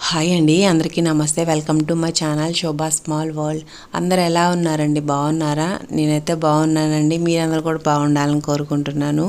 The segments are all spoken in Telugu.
హాయ్ అండి, అందరికీ నమస్తే. Welcome to my channel Shobha small world. అందరు ఎలా ఉన్నారండి? బాగున్నారా? నేనైతే బాగున్నానండి. మీరందరూ కూడా బాగుండాలని కోరుకుంటున్నాను.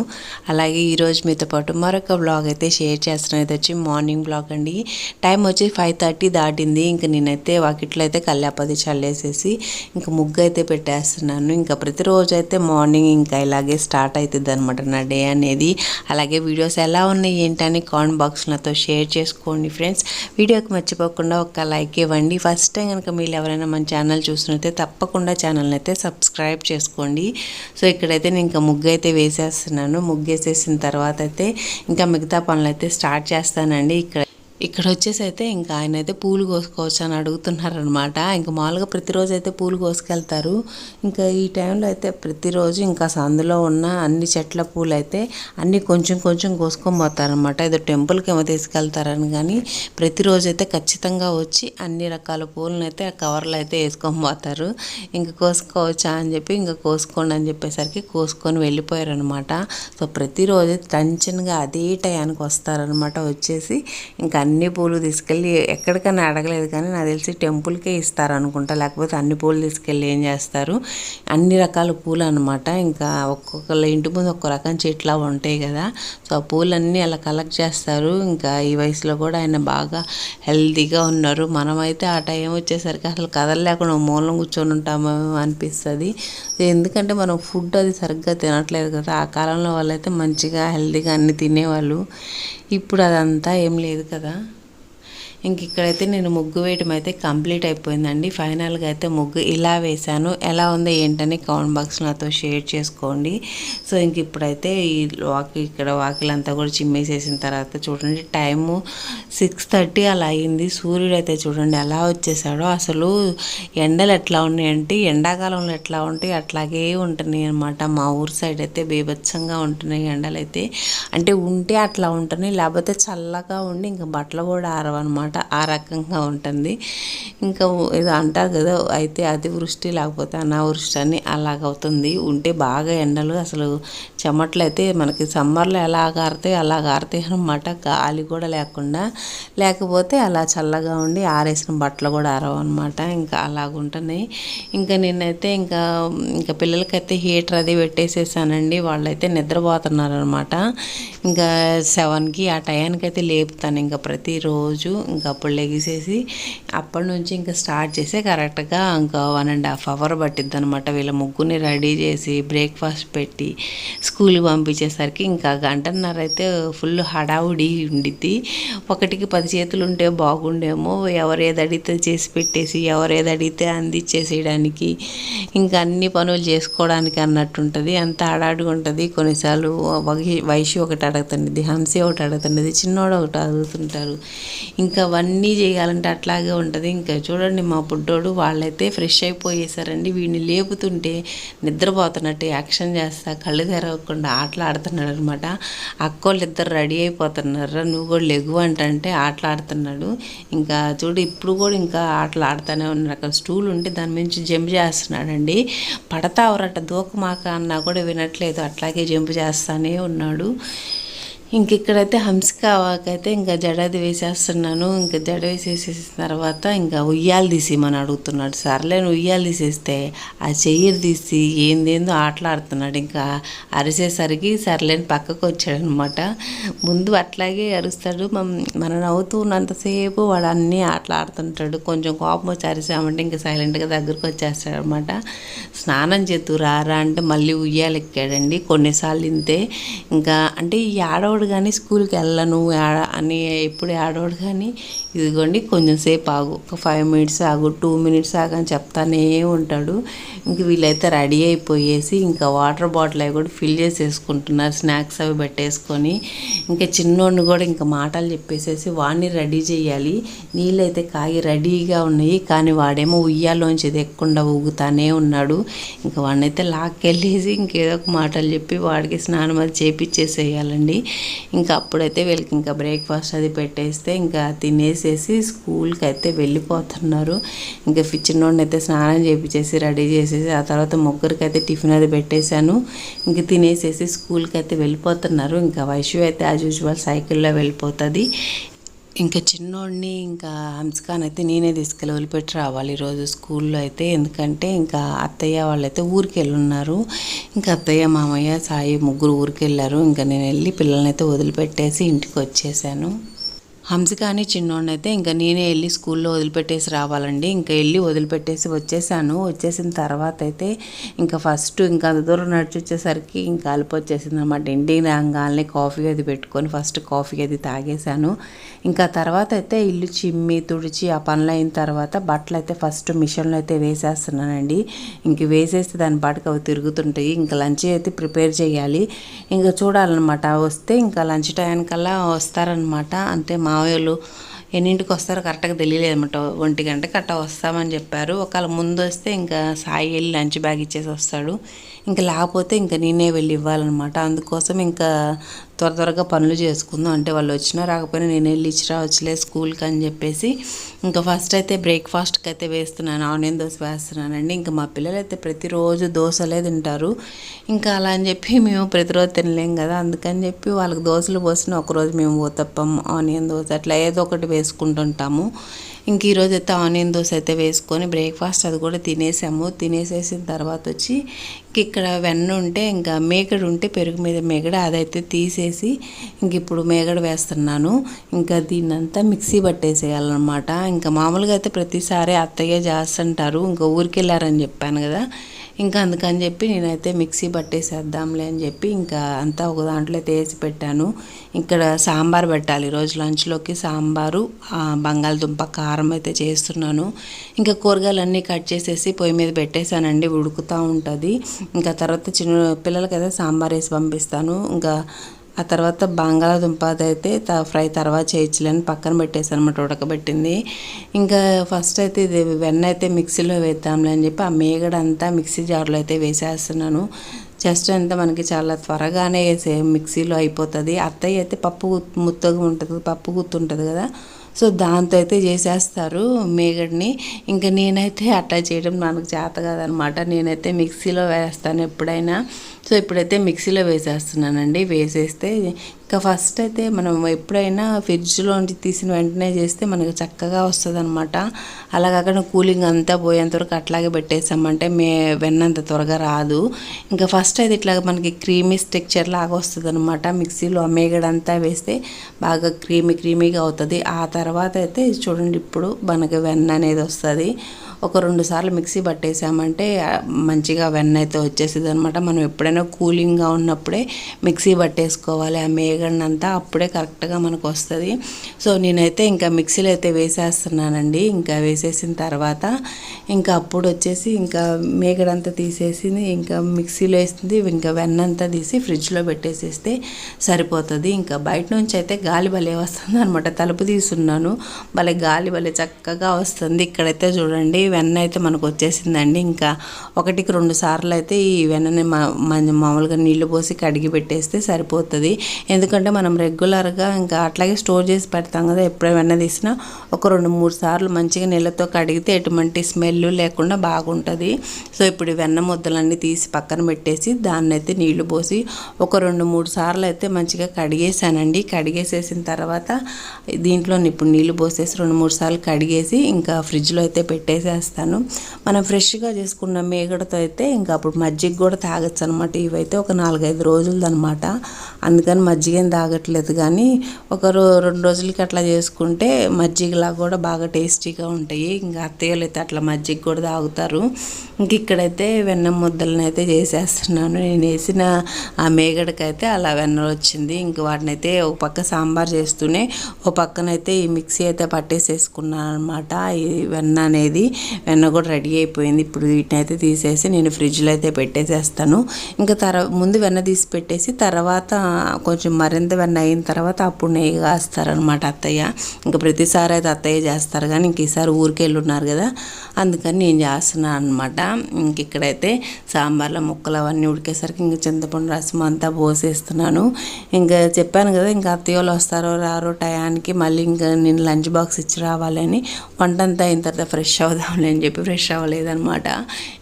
అలాగే ఈరోజు మీతో పాటు మరొక బ్లాగ్ అయితే షేర్ చేస్తున్నాను. ఇది వచ్చి మార్నింగ్ బ్లాగ్ అండి. టైం వచ్చి 5:30 దాటింది. ఇంకా నేనైతే వాకిట్లో అయితే కల్లాపది చల్లేసేసి ఇంకా ముగ్గు అయితే పెట్టేస్తున్నాను. ఇంకా ప్రతిరోజు అయితే మార్నింగ్ ఇంకా ఇలాగే స్టార్ట్ అవుతుంది అనమాట నా డే అనేది. అలాగే వీడియోస్ ఎలా ఉన్నాయి ఏంటని కామెంట్ బాక్స్ నాతో షేర్ చేసుకోండి ఫ్రెండ్స్. వీడియోకి మర్చిపోకుండా ఒక లైక్ ఇవ్వండి. ఫస్ట్ టైం కనుక మీరు ఎవరైనా మన ఛానల్ చూసినట్లయితే తప్పకుండా ఛానల్ని అయితే సబ్స్క్రైబ్ చేసుకోండి. సో ఇక్కడైతే నేను ఇంకా ముగ్గు అయితే వేసేస్తున్నాను. ముగ్గు వేసేసిన తర్వాత అయితే ఇంకా మిగతా పనులు అయితే స్టార్ట్ చేస్తానండి. ఇక్కడ వచ్చేసి అయితే ఇంకా ఆయన అయితే పూలు కోసుకోవచ్చు అని అడుగుతున్నారనమాట. ఇంకా మామూలుగా ప్రతిరోజు అయితే పూలు కోసుకెళ్తారు. ఇంకా ఈ టైంలో అయితే ప్రతిరోజు ఇంకా సందులో ఉన్న అన్ని చెట్ల పూలు అయితే అన్నీ కొంచెం కొంచెం కోసుకొని పోతారనమాట. ఏదో టెంపుల్కి ఏమో తీసుకెళ్తారని కానీ ప్రతిరోజు అయితే ఖచ్చితంగా వచ్చి అన్ని రకాల పూలను అయితే కవర్లో అయితే వేసుకొని పోతారు. ఇంకా కోసుకోవచ్చా అని చెప్పి ఇంకా కోసుకోండి అని చెప్పేసరికి కోసుకొని వెళ్ళిపోయారనమాట. సో ప్రతిరోజు టెన్షన్గా అదే టయానికి వస్తారనమాట. వచ్చేసి ఇంకా అన్ని పూలు తీసుకెళ్ళి ఎక్కడికైనా అడగలేదు కానీ నాకు తెలిసి టెంపుల్కే ఇస్తారనుకుంటా. లేకపోతే అన్ని పూలు తీసుకెళ్ళి ఏం చేస్తారు, అన్ని రకాల పూలు అనమాట. ఇంకా ఒక్కొక్కళ్ళ ఇంటి ముందు ఒక్కొక్క రకం చెట్లు ఉంటాయి కదా. సో ఆ పూలన్నీ అలా కలెక్ట్ చేస్తారు. ఇంకా ఈ వయసులో కూడా ఆయన బాగా హెల్తీగా ఉన్నారు. మనమైతే ఆ టైం వచ్చేసరికి అసలు కదలలేకుండా మూలం కూర్చొని ఉంటామో అనిపిస్తుంది. ఎందుకంటే మనం ఫుడ్ అది సరిగ్గా తినట్లేదు కదా. ఆ కాలంలో వాళ్ళైతే మంచిగా హెల్తీగా అన్ని తినేవాళ్ళు. ఇప్పుడు అదంతా ఏం లేదు కదా. ఇంక ఇక్కడైతే నేను ముగ్గు వేయడం అయితే కంప్లీట్ అయిపోయిందండి. ఫైనల్గా అయితే ముగ్గు ఇలా వేశాను. ఎలా ఉందో ఏంటని కామెంట్ బాక్స్ నాతో షేర్ చేసుకోండి. సో ఇంక ఇప్పుడైతే ఈ ఇక్కడ వాకిలంతా కూడా చిమ్మేసేసిన తర్వాత చూడండి టైము 6:30 అలా అయింది. సూర్యుడు అయితే చూడండి ఎలా వచ్చేసాడో. అసలు ఎండలు ఎట్లా ఉన్నాయంటే ఎండాకాలంలో ఎట్లా ఉంటాయి అట్లాగే ఉంటున్నాయి అనమాట. మా ఊరు సైడ్ అయితే బీభత్సంగా ఉంటున్నాయి ఎండలు అయితే. అంటే ఉంటే అట్లా ఉంటున్నాయి, లేకపోతే చల్లగా ఉండి ఇంకా బట్టలు కూడా ఆరవన్నమాట. ఆ రకంగా ఉంటుంది. ఇంకా ఏదో అంటారు కదా, అయితే అతివృష్టి లేకపోతే అనావృష్టి అని అలాగవుతుంది. ఉంటే బాగా ఎండలు అసలు చెమటలు అయితే మనకి సమ్మర్లో ఎలా ఆరుతాయి అలా ఆరుతాయి అన్నమాట. గాలి కూడా లేకుండా, లేకపోతే అలా చల్లగా ఉండి ఆరేసిన బట్టలు కూడా ఆరవన్నమాట. ఇంకా అలాగుంటున్నాయి. ఇంకా నేనైతే ఇంకా పిల్లలకైతే హీటర్ అది పెట్టేసేసానండి. వాళ్ళైతే నిద్రపోతున్నారు అనమాట. ఇంకా 7కి ఆ టయానికి అయితే లేపుతాను ఇంకా ప్రతిరోజు. ఇంకా అప్పుడు లెగిసేసి అప్పటి నుంచి ఇంకా స్టార్ట్ చేసి కరెక్ట్గా ఇంకా 1.5 అవర్ పట్టిద్ది అనమాట. వీళ్ళ ముగ్గురిని రెడీ చేసి బ్రేక్ఫాస్ట్ పెట్టి స్కూల్కి పంపించేసరికి ఇంకా 1.5 అయితే ఫుల్ హడావుడి ఉండిద్ది. 1కి 10 చేతులు ఉంటే బాగుండేమో. ఎవరు ఏది అడిగితే చేసి పెట్టేసి ఎవరు ఏది అడిగితే అందించేసేయడానికి ఇంకా అన్ని పనులు చేసుకోవడానికి అన్నట్టు ఉంటుంది. అంత హడావుడిగా ఉంటుంది. కొన్నిసార్లు వైషు ఒకటి అడుగుతుండేది, హంసి ఒకటి అడుగుతుండేది, చిన్నోడు ఒకటి అడుగుతుంటారు. ఇంకా అవన్నీ చేయాలంటే అట్లాగే ఉంటుంది. ఇంకా చూడండి మా బుడ్డోడు వాళ్ళైతే ఫ్రెష్ అయిపోయేసారండి. వీడిని లేపుతుంటే నిద్రపోతున్నట్టు యాక్షన్ చేస్తా కళ్ళు తెరవకుండా ఆటలాడుతున్నాడు అనమాట. అక్కోళ్ళు ఇద్దరు రెడీ అయిపోతున్నారు, నువ్వు కూడా లెగు అంటే ఆటలాడుతున్నాడు. ఇంకా చూడు ఇప్పుడు కూడా ఇంకా ఆటలు ఆడుతూనే ఉన్నారు. అక్కడ స్టూల్ ఉంటే దాని నుంచి జంప్ చేస్తున్నాడండి. పడతావరట దూకమాక అన్నా కూడా వినట్లేదు, అట్లాగే జంప్ చేస్తానే ఉన్నాడు. ఇంక ఇక్కడైతే హంసికకైతే ఇంకా జడది వేసేస్తున్నాను. ఇంకా జడ వేసేసేసిన తర్వాత ఇంకా ఉయ్యాలు తీసేయమని అడుగుతున్నాడు. సర్లే ఉయ్యాలు తీసేస్తే ఆ చెయ్యి తీసి ఏందేందో ఆటలాడుతున్నాడు. ఇంకా అరిసేసరికి సర్లేని పక్కకు వచ్చాడనమాట. ముందు అట్లాగే అరుస్తాడు. మనం నవ్వుతూ ఉన్నంతసేపు వాడు అన్నీ ఆటలాడుతుంటాడు. కొంచెం కోపం వచ్చి అరిసామంటే ఇంకా సైలెంట్గా దగ్గరకు వచ్చేస్తాడు అనమాట. స్నానం చేతూ రారా అంటే మళ్ళీ ఉయ్యాలు ఎక్కాడండి. కొన్నిసార్లు ఇంతే. ఇంకా అంటే ఈ ఆడవాడు కానీ స్కూల్కి వెళ్ళను అని ఎప్పుడు ఆడవాడు కానీ ఇదిగోండి కొంచెం సేపు ఆగు, ఒక 5 మినిట్స్ ఆగు, 2 మినిట్స్ ఆగు అని చెప్తానే ఉంటాడు. ఇంక వీళ్ళైతే రెడీ అయిపోయేసి ఇంకా వాటర్ బాటిల్ అవి కూడా ఫిల్ చేసేసుకుంటున్నారు, స్నాక్స్ అవి పెట్టేసుకొని. ఇంకా చిన్నోడిని కూడా ఇంకా మాటలు చెప్పేసేసి వాడిని రెడీ చేయాలి. నీళ్ళైతే కాగి రెడీగా ఉన్నాయి కానీ వాడేమో ఉయ్యాలోంచి ఎదగకుండా ఊగుతానే ఉన్నాడు. ఇంకా వాడినైతే లాక్కెళ్ళేసి ఇంకేదో ఒక మాటలు చెప్పి వాడికి స్నానం అది చేపించేసేయాలండి. ఇంకా అప్పుడైతే వీళ్ళకి ఇంకా బ్రేక్ఫాస్ట్ అది పెట్టేస్తే ఇంకా తినేసేసి స్కూల్కి అయితే వెళ్ళిపోతున్నారు. ఇంకా చిన్నోడిని అయితే స్నానం చేపించేసి రెడీ చేసేసి ఆ తర్వాత ముగ్గురికి అయితే టిఫిన్ అది పెట్టేశాను. ఇంక తినేసేసి స్కూల్కి అయితే వెళ్ళిపోతున్నారు. ఇంకా వైషు అయితే యాజ్ యూజువల్ సైకిల్లో వెళ్ళిపోతుంది. ఇంకా చిన్నోడిని ఇంకా హంస్కాన్ అయితే నేనే తీసుకెళ్ళి వదిలిపెట్టి రావాలి ఈరోజు స్కూల్లో అయితే. ఎందుకంటే ఇంకా అత్తయ్య వాళ్ళైతే ఊరికి వెళ్ళున్నారు. ఇంకా అత్తయ్య మామయ్య సాయి ముగ్గురు ఊరికి వెళ్ళారు. ఇంకా నేను వెళ్ళి పిల్లల్ని అయితే వదిలిపెట్టేసి ఇంటికి వచ్చేసాను. హంసికాని చిన్నోడిని అయితే ఇంకా నేనే వెళ్ళి స్కూల్లో వదిలిపెట్టేసి రావాలండి. ఇంకా వెళ్ళి వదిలిపెట్టేసి వచ్చేసాను. వచ్చేసిన తర్వాత అయితే ఇంకా ఫస్ట్ ఇంకా అంత దూరం నడిచి వచ్చేసరికి ఇంకా అలుపు వచ్చేసింది అనమాట. ఇంటికి రాగానే కాఫీ అది పెట్టుకొని ఫస్ట్ కాఫీ అది తాగేశాను. ఇంకా తర్వాత అయితే ఇల్లు చిమ్మి తుడిచి ఆ పనులు అయిన తర్వాత బట్టలు అయితే ఫస్ట్ మిషన్లో అయితే వేసేస్తున్నానండి. ఇంక వేసేస్తే దాని పాటికి అవి తిరుగుతుంటాయి. ఇంకా లంచ్ అయితే ప్రిపేర్ చేయాలి. ఇంకా చూడాలన్నమాట. వస్తే ఇంకా లంచ్ టైంకల్లా వస్తారనమాట. అంటే మావయ్యలు ఎన్నింటికి వస్తారో కరెక్ట్గా తెలియలేదన్నమాట. 1 గంటకి అట్టా వస్తామని చెప్పారు. ఒకవేళ ముందు వస్తే ఇంకా సాయి వెళ్ళి లంచ్ బ్యాగ్ ఇచ్చేసి వస్తాడు. ఇంకా లేకపోతే ఇంకా నేనే వెళ్ళి ఇవ్వాలన్నమాట. అందుకోసం ఇంకా త్వరగా పనులు చేసుకుందాం. అంటే వాళ్ళు వచ్చినా రాకపోయినా నేను వెళ్ళి ఇచ్చి రావచ్చులే స్కూల్కి అని చెప్పేసి ఇంకా ఫస్ట్ అయితే బ్రేక్ఫాస్ట్కి అయితే వేస్తున్నాను. ఆనియన్ దోశ వేస్తున్నానండి. ఇంకా మా పిల్లలు అయితే ప్రతిరోజు దోశలే తింటారు. ఇంకా అలా అని చెప్పి మేము ప్రతిరోజు తినలేం కదా. అందుకని చెప్పి వాళ్ళకి దోశలు పోసిన ఒకరోజు మేము ఊతప్పం ఆనియన్ దోశ అట్లా ఏదో ఒకటి వేసుకుంటుంటాము. ఇంక ఈరోజు అయితే ఆనియన్ దోశ అయితే వేసుకొని బ్రేక్ఫాస్ట్ అది కూడా తినేసాము. తినేసేసిన తర్వాత వచ్చి ఇక్కడ వెన్న ఉంటే ఇంకా మేగడ ఉంటే పెరుగు మీద మేగడ అదైతే తీసేసి ఇంక ఇప్పుడు మేగడ వేస్తున్నాను. ఇంకా దీన్నంతా మిక్సీ పట్టేసేయాలన్నమాట. ఇంకా మామూలుగా అయితే ప్రతిసారి అత్తయ్య చేస్తుంటారు. ఇంకా ఊరికి వెళ్ళారని చెప్పాను కదా. ఇంకా అందుకని చెప్పి నేనైతే మిక్సీ పట్టేసేద్దాంలే అని చెప్పి ఇంకా అంతా ఒక దాంట్లో అయితే వేసి పెట్టాను. ఇక్కడ సాంబార్ పెట్టాలి ఈరోజు లంచ్లోకి. సాంబారు బంగాళదుంప కారం అయితే చేస్తున్నాను. ఇంకా కూరగాయలన్నీ కట్ చేసేసి పొయ్యి మీద పెట్టేశానండి. ఉడుకుతూ ఉంటుంది. ఇంకా తర్వాత చిన్న పిల్లలకైతే సాంబార్ వేసి పంపిస్తాను. ఇంకా ఆ తర్వాత బంగాళదుంప అయితే ఫ్రై తర్వాత చేయొచ్చులేని పక్కన పెట్టేసాను అనమాట ఉడకబెట్టింది. ఇంకా ఫస్ట్ అయితే ఇది వెన్న అయితే మిక్సీలో వేద్దాంలే అని చెప్పి ఆ మేగడ అంతా మిక్సీ జార్లో అయితే వేసేస్తున్నాను. జస్ట్ అంతా మనకి చాలా త్వరగానే మిక్సీలో అయిపోతుంది. అత్తయ్య అయితే పప్పు ముత్తగా ఉంటుంది, పప్పు గుత్తు ఉంటుంది కదా. సో దాంతో అయితే చేసేస్తారు మేగడ్ని. ఇంకా నేనైతే అట్లా చేయడం నాకు చేత కాదనమాట. నేనైతే మిక్సీలో వేస్తాను ఎప్పుడైనా. సో ఇప్పుడైతే మిక్సీలో వేసేస్తున్నానండి. వేసేస్తే ఇంకా ఫస్ట్ అయితే మనం ఎప్పుడైనా ఫ్రిడ్జ్లోంచి తీసిన వెంటనే చేస్తే మనకు చక్కగా వస్తుంది అనమాట. అలా కాకుండా కూలింగ్ అంతా పోయేంతవరకు అట్లాగే పెట్టేసామంటే వెన్నంత త్వరగా రాదు. ఇంకా ఫస్ట్ అయితే ఇట్లా మనకి క్రీమీ స్ట్రక్చర్ లాగా వస్తుంది అనమాట. మిక్సీలో మేగడంతా వేస్తే బాగా క్రీమీగా అవుతుంది. ఆ తర్వాత అయితే చూడండి ఇప్పుడు మనకి వెన్న అనేది వస్తుంది. ఒక 2 సార్లు మిక్సీ పట్టేసామంటే మంచిగా వెన్న అయితే వచ్చేసింది అనమాట. మనం ఎప్పుడైనా కూలింగ్గా ఉన్నప్పుడే మిక్సీ పట్టేసుకోవాలి ఆ మేగడనంతా, అప్పుడే కరెక్ట్గా మనకు వస్తుంది. సో నేనైతే ఇంకా మిక్సీలో అయితే వేసేస్తున్నానండి. ఇంకా వేసేసిన తర్వాత ఇంకా అప్పుడు వచ్చేసి ఇంకా మేగడంతా తీసేసి ఇంకా మిక్సీలో వేసింది ఇంకా వెన్నంతా తీసి ఫ్రిడ్జ్లో పెట్టేసేస్తే సరిపోతుంది. ఇంకా బయట నుంచి అయితే గాలి భలే వస్తుంది అనమాట. తలుపు తీసున్నాను, గాలి భలే చక్కగా వస్తుంది. ఇక్కడైతే చూడండి వెన్న అయితే మనకు వచ్చేసిందండి. ఇంకా 1కి 2 సార్లు అయితే ఈ వెన్నని మామూలుగా నీళ్లు పోసి కడిగి పెట్టేస్తే సరిపోతుంది. ఎందుకంటే మనం రెగ్యులర్గా ఇంకా అట్లాగే స్టోర్ చేసి పెడతాం కదా. ఎప్పుడైనా వెన్న తీసినా ఒక 2-3 సార్లు మంచిగా నీళ్ళతో కడిగితే ఎటువంటి స్మెల్ లేకుండా బాగుంటుంది. సో ఇప్పుడు వెన్న ముద్దలన్నీ తీసి పక్కన పెట్టేసి దాన్ని అయితే నీళ్లు పోసి ఒక 2-3 సార్లు అయితే మంచిగా కడిగేసానండి. కడిగేసేసిన తర్వాత దీంట్లో ఇప్పుడు నీళ్లు పోసేసి 2-3 సార్లు కడిగేసి ఇంకా ఫ్రిడ్జ్లో అయితే పెట్టేసేస్తాను. మనం ఫ్రెష్గా చేసుకున్న మేగడతో అయితే ఇంకా అప్పుడు మజ్జిగ కూడా తాగొచ్చు అనమాట. ఇవైతే ఒక 4-5 రోజులది అనమాట. అందుకని మజ్జిగ ఏం తాగట్లేదు, కానీ ఒక 2 రోజులకి అట్లా చేసుకుంటే మజ్జిగలా కూడా బాగా టేస్టీగా ఉంటాయి. ఇంకా అత్తయ్యలు అయితే అట్లా మజ్జిగ కూడా తాగుతారు. ఇంక ఇక్కడైతే వెన్న ముద్దలను అయితే చేసేస్తున్నాను. నేను వేసిన ఆ మేగడకైతే అలా వెన్న వచ్చింది. ఇంక వాటిని అయితే ఒక పక్క సాంబార్ చేస్తూనే ఒక పక్కనైతే ఈ మిక్సీ అయితే పట్టేసేసుకున్నాను అనమాట. ఈ వెన్న కూడా రెడీ అయిపోయింది. ఇప్పుడు వీటిని అయితే తీసేసి నేను ఫ్రిడ్జ్లో అయితే పెట్టేసేస్తాను. ఇంకా ముందు వెన్న తీసి పెట్టేసి తర్వాత కొంచెం మరింత వెన్న అయిన తర్వాత అప్పుడు నెయ్యి కాస్తారనమాట అత్తయ్య. ఇంకా ప్రతిసారి అయితే అత్తయ్య చేస్తారు, కానీ ఇంక ఈసారి ఊరికి వెళ్ళున్నారు కదా, అందుకని నేను చేస్తున్నాను అనమాట. ఇంక ఇక్కడైతే సాంబార్లో ముక్కలు అవన్నీ ఉడికేసరికి ఇంక చింతపండు రసం అంతా పోసేస్తున్నాను. ఇంకా చెప్పాను కదా, ఇంకా అత్తయ్య వాళ్ళు వస్తారో రారో టయానికి మళ్ళీ ఇంకా నేను లంచ్ బాక్స్ ఇచ్చి రావాలని వంట అంతా అయిన తర్వాత ఫ్రెష్ అవుదాం చేద్దాంలే అని చెప్పి ఫ్రెష్ అవ్వలేదన్నమాట.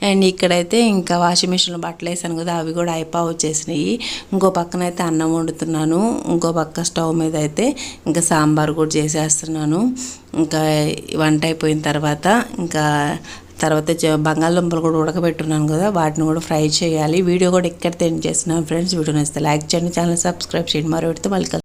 అండ్ ఇక్కడైతే ఇంకా వాషింగ్ మిషన్లో బట్టలు వేసాను కదా, అవి కూడా వచ్చేసినాయి. ఇంకో పక్కన అయితే అన్నం వండుతున్నాను, ఇంకో పక్క స్టవ్ మీద అయితే ఇంకా సాంబార్ కూడా చేసేస్తున్నాను. ఇంకా వంట అయిపోయిన తర్వాత బంగాళదుంపలు కూడా ఉడకబెట్టున్నాను కదా, వాటిని కూడా ఫ్రై చేయాలి. వీడియో కూడా ఎక్కడ చేస్తున్నాను ఫ్రెండ్స్. వీడియో నచ్చితే లైక్ చేయండి, ఛానల్ సబ్స్క్రైబ్ చేయండి. మరో వీడితో మళ్ళీ